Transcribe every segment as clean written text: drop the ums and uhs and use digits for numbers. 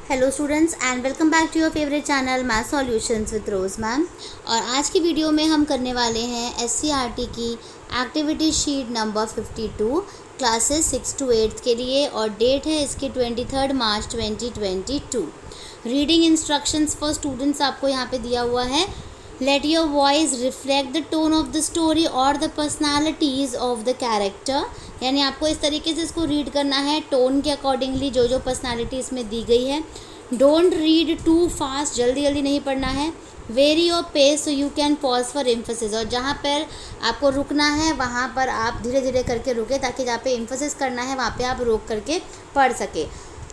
Hello students and welcome back to your favourite channel math solutions with Rose ma'am. और आज की video में हम करने वाले हैं एससीईआरटी की activity sheet number 52 classes 6 to 8 के लिए, और डेट है इसकी 23 March 2022। Reading instructions for students आपको यहाँ पे दिया हुआ है। Let your voice reflect the tone of the story और the personalities of the character, यानी आपको इस तरीके से इसको रीड करना है टोन के अकॉर्डिंगली, जो जो पर्सनैलिटी इसमें दी गई है। डोंट रीड टू फास्ट, जल्दी जल्दी नहीं पढ़ना है। Very your pace so you can pause for emphasis, और जहाँ पर आपको रुकना है वहाँ पर आप धीरे धीरे करके रुके, ताकि जहाँ पे एम्फोसिस करना है वहाँ पे आप रोक करके पढ़ सके।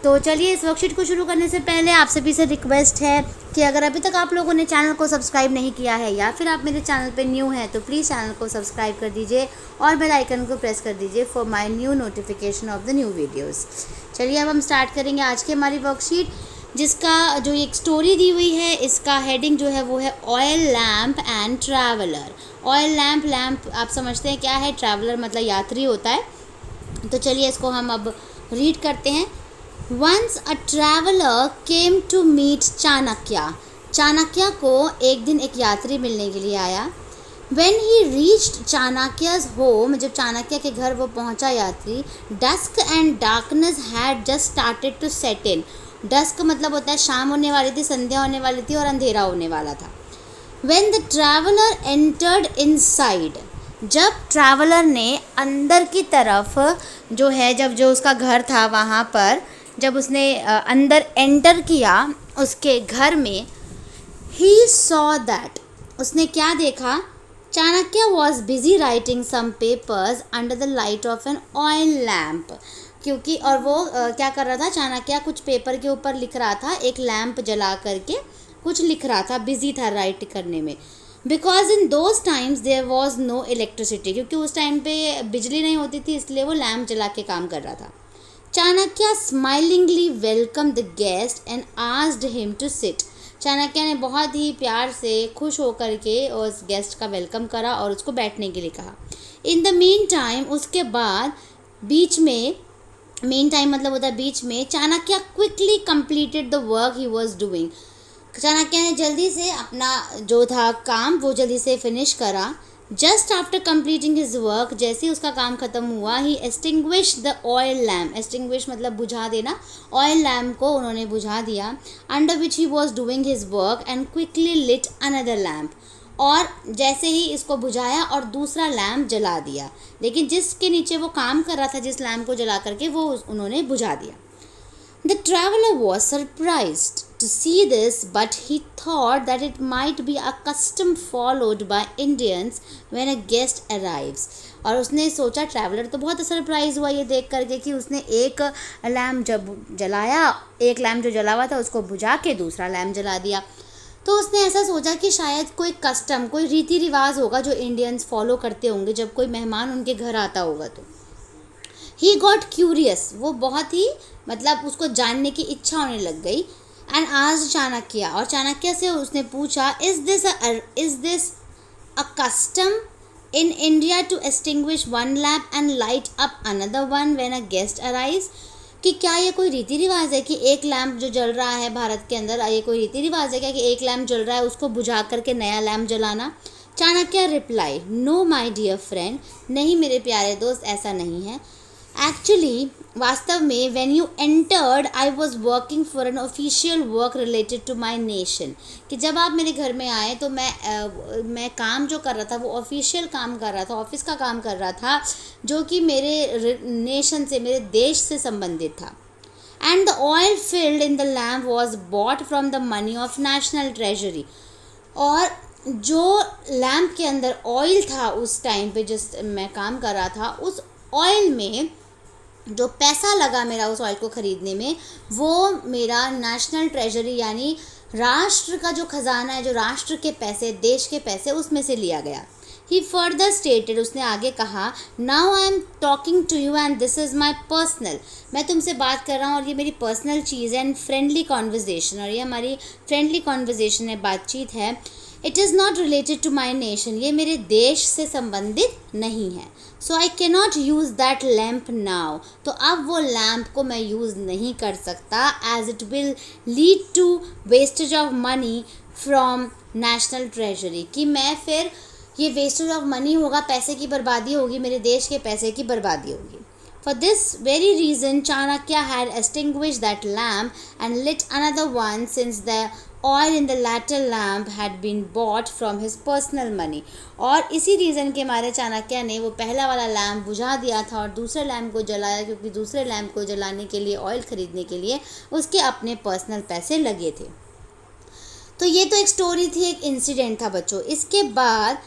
तो चलिए इस वर्कशीट को शुरू करने से पहले आप सभी से रिक्वेस्ट है कि अगर अभी तक आप लोगों ने चैनल को सब्सक्राइब नहीं किया है या फिर आप मेरे चैनल पे न्यू हैं तो प्लीज़ चैनल को सब्सक्राइब कर दीजिए और बेल आइकन को प्रेस कर दीजिए for my new notification of the new videos. चलिए अब हम स्टार्ट करेंगे आज की हमारी वर्कशीट, जिसका जो एक स्टोरी दी हुई है, इसका हेडिंग जो है वो है oil lamp and traveller. Oil lamp, lamp आप समझते हैं क्या है, ट्रैवलर मतलब यात्री होता है। तो चलिए इसको हम अब रीड करते हैं। Once a traveler came to meet Chanakya. Chanakya को एक दिन एक यात्री मिलने के लिए आया। When he reached चाणक्य's home, जब चाणक्य के घर वो पहुंचा यात्री, dusk and darkness had just started to set in। dusk मतलब होता है शाम होने वाली थी, संध्या होने वाली थी और अंधेरा होने वाला था। When the traveler entered inside, जब ट्रैवलर ने अंदर की तरफ जो है, जब जो उसका घर था वहाँ पर जब उसने अंदर एंटर किया उसके घर में, ही सॉ दैट, उसने क्या देखा, Chanakya was busy writing some papers under the light of an oil lamp. क्योंकि और वो क्या कर रहा था, चाणक्य कुछ पेपर के ऊपर लिख रहा था, एक लैम्प जला करके कुछ लिख रहा था, बिजी था राइट करने में। Because in those times there was no electricity, क्योंकि उस टाइम पे बिजली नहीं होती थी, इसलिए वो लैम्प जला के काम कर रहा था। Chanakya smilingly welcome the guest and asked him to sit. Chanakya ने बहुत ही प्यार से खुश होकर के उस गेस्ट का वेलकम करा और उसको बैठने के लिए कहा। इन द मीन टाइम, उसके बाद बीच में, मीन टाइम मतलब होता है बीच में, Chanakya quickly completed the work he was doing. Chanakya ने जल्दी से अपना जो था काम वो जल्दी से फिनिश करा। Just after completing his work, जैसे ही उसका काम ख़त्म हुआ, he extinguish the oil lamp. Extinguish मतलब बुझा देना, ऑयल लैम्प को उन्होंने बुझा दिया। Under which he was doing his work and quickly lit another lamp, और जैसे ही इसको बुझाया और दूसरा लैम्प जला दिया, लेकिन जिसके नीचे वो काम कर रहा था, जिस लैम्प को जला करके वो उन्होंने बुझा दिया। The traveler was surprised to see this, but he thought that it might be a custom followed by Indians when a guest arrives। और उसने सोचा, ट्रैवलर तो बहुत सरप्राइज हुआ ये देख करके कि उसने एक लैम्प जब जलाया, एक लैम्प जो जला हुआ था उसको बुझा के दूसरा लैम्प जला दिया। तो उसने ऐसा सोचा कि शायद कोई कस्टम, कोई रीति रिवाज होगा जो इंडियंस फॉलो करते होंगे जब कोई मेहमान उनके घर आता होगा। तो ही गॉट क्यूरियस, वो बहुत ही मतलब उसको जानने की इच्छा होने लग गई। एंड आज चाणक्य, और चाणक्य से उसने पूछा, is this a custom in India to extinguish one lamp and light up another one when a guest arrives, कि क्या ये कोई रीति रिवाज है कि एक लैम्प जो जल रहा है भारत के अंदर, ये कोई रीति रिवाज है क्या कि एक लैम्प जल रहा है उसको बुझा करके नया लैम्प जलाना। Chanakya reply, no my dear friend, नहीं मेरे प्यारे दोस्त, ऐसा नहीं है। एक्चुअली, वास्तव में, when you entered I was working for an official work related to my nation, कि जब आप मेरे घर में आए तो मैं काम जो कर रहा था वो ऑफिशियल काम कर रहा था, ऑफिस का काम कर रहा था, जो कि मेरे नेशन से, मेरे देश से संबंधित था। And the oil filled in the lamp was bought from the money of national treasury, और जो लैम्प के अंदर ऑयल था उस टाइम पे जिस मैं काम कर रहा था, उस ऑयल में जो पैसा लगा मेरा उस ऑयल को ख़रीदने में, वो मेरा नेशनल ट्रेजरी यानी राष्ट्र का जो ख़जाना है, जो राष्ट्र के पैसे, देश के पैसे, उसमें से लिया गया। ही फर्दर स्टेटेड, उसने आगे कहा, now I am talking to you and this is my personal, मैं तुमसे बात कर रहा हूँ और ये मेरी पर्सनल चीज़ है, एंड फ्रेंडली कॉन्वर्जेसन, और ये हमारी फ्रेंडली कॉन्वर्जेसन है, बातचीत है। It is not related to my nation, ये मेरे देश से संबंधित नहीं है। So I cannot use that lamp now, तो अब वो लैम्प को मैं यूज़ नहीं कर सकता, as it will lead to wastage of money from national treasury, कि मैं फिर ये वेस्टेज ऑफ मनी होगा, पैसे की बर्बादी होगी, मेरे देश के पैसे की बर्बादी होगी। For this very reason, Chanakya had extinguished that lamp and lit another one, since the oil in the latter lamp had been bought from his personal money. और इसी रीज़न के मारे चाणक्य ने वो पहला वाला लैम्प बुझा दिया था और दूसरे लैम्प को जलाया, क्योंकि दूसरे लैम्प को जलाने के लिए, ऑयल ख़रीदने के लिए उसके अपने पर्सनल पैसे लगे थे। तो ये तो एक स्टोरी थी, एक इंसिडेंट था बच्चों। इसके बाद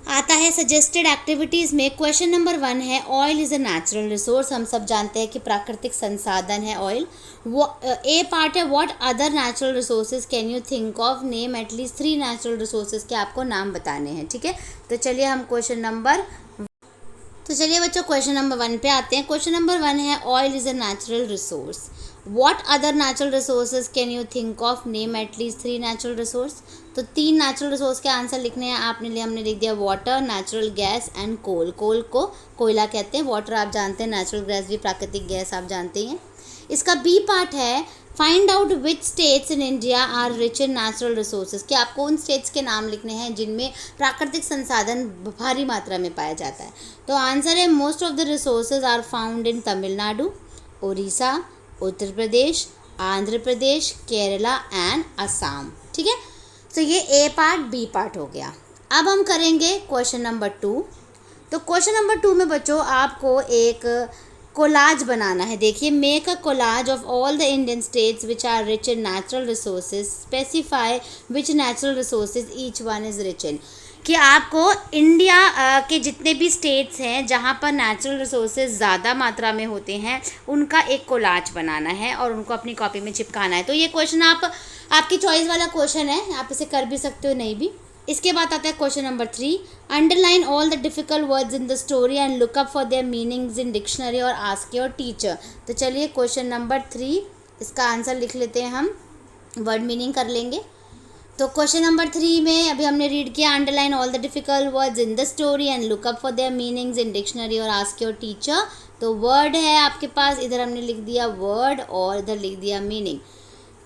आता है सजेस्टेड एक्टिविटीज़ में। क्वेश्चन नंबर 1 है, oil is a natural resource, हम सब जानते हैं कि प्राकृतिक संसाधन है ऑयल। ए पार्ट है, what other natural resources can you think of, name at least 3 natural resources के आपको नाम बताने हैं, ठीक है। तो चलिए बच्चों क्वेश्चन नंबर 1 पे आते हैं। क्वेश्चन नंबर 1 है, oil is a natural resource, what other natural resources can you think of, name at least 3 natural resource. तो 3 नेचुरल रिसोर्स के आंसर लिखने हैं आपने हमने लिख दिया, water, natural gas and coal. Coal को कोयला कहते हैं, वाटर आप जानते हैं, नेचुरल गैस भी प्राकृतिक गैस आप जानते हैं। इसका बी पार्ट है, find out which states in India are rich in natural resources, कि आपको उन स्टेट्स के नाम लिखने हैं जिनमें प्राकृतिक संसाधन भारी मात्रा में पाया जाता है। तो आंसर है, most of the resources are found in Tamil Nadu, Orissa, Uttar Pradesh, Andhra Pradesh, Kerala and Assam, ठीक है। तो ये ए पार्ट, बी पार्ट हो गया। अब हम करेंगे क्वेश्चन नंबर 2। तो क्वेश्चन नंबर 2 में बच्चों आपको एक कोलाज बनाना है। देखिए, make a collage of all the Indian states which are rich in natural resources, specify which natural resources each one is rich in, कि आपको इंडिया के जितने भी स्टेट्स हैं जहाँ पर नेचुरल रिसोर्सेज ज़्यादा मात्रा में होते हैं उनका एक कोलाज बनाना है और उनको अपनी कॉपी में चिपकाना है। तो ये क्वेश्चन आपकी चॉइस वाला क्वेश्चन है, आप इसे कर भी सकते हो, नहीं भी। इसके बाद आता है question number 3, underline all the difficult words in the story and look up for their meanings in dictionary और आस्क योर टीचर। तो चलिए क्वेश्चन नंबर 3 इसका आंसर लिख लेते हैं, हम वर्ड मीनिंग कर लेंगे। तो क्वेश्चन नंबर 3 में अभी हमने रीड किया, underline all the difficult words in the story and look up for their meanings in dictionary और आस्क योर टीचर। तो वर्ड है आपके पास, इधर हमने लिख दिया वर्ड और इधर लिख दिया मीनिंग।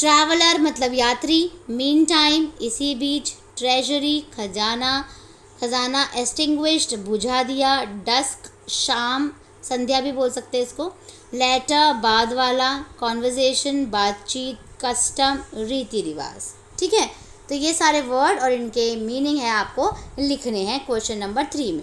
ट्रैवलर मतलब यात्री, मीन टाइम इसी बीच, ट्रेजरी खजाना, एक्सटिंग्विश्ड बुझा दिया, डस्क शाम संध्या भी बोल सकते हैं इसको, लेटर बाद वाला, कॉन्वर्जेसन बातचीत, कस्टम रीति रिवाज, ठीक है। तो ये सारे वर्ड और इनके मीनिंग है आपको लिखने हैं क्वेश्चन नंबर 3 में।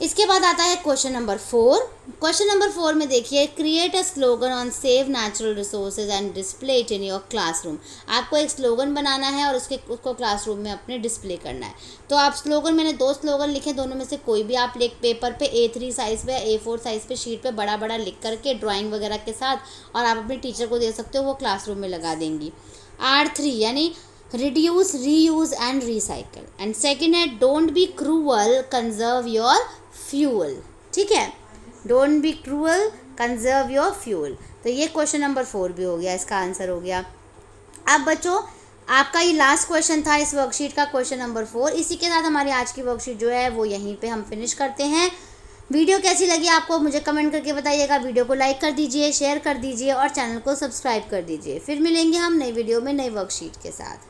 इसके बाद आता है क्वेश्चन नंबर 4। क्वेश्चन नंबर 4 में देखिए, create a slogan on save natural resources and display it in your classroom. आपको एक स्लोगन बनाना है और उसको क्लासरूम में अपने डिस्प्ले करना है। तो आप स्लोगन, मैंने 2 स्लोगन लिखे, दोनों में से कोई भी आप पेपर पे A3 साइज़ पे या A4 साइज़ पे शीट पे बड़ा बड़ा लिख करके ड्राइंग वगैरह के साथ, और आप अपने टीचर को दे सकते हो, वो क्लासरूम में लगा देंगी। R3 यानी reduce, reuse and recycle. And second है, don't be cruel, conserve your fuel, ठीक है। Don't be cruel, conserve your fuel. तो ये क्वेश्चन नंबर 4 भी हो गया, इसका आंसर हो गया। अब बच्चों आपका ये लास्ट क्वेश्चन था इस वर्कशीट का, क्वेश्चन नंबर 4। इसी के साथ हमारी आज की वर्कशीट जो है वो यहीं पे हम फिनिश करते हैं। वीडियो कैसी लगी आपको मुझे कमेंट करके बताइएगा। वीडियो को लाइक कर दीजिए, शेयर कर दीजिए और चैनल को सब्सक्राइब कर दीजिए। फिर मिलेंगे हम नई वीडियो में नई वर्कशीट के साथ।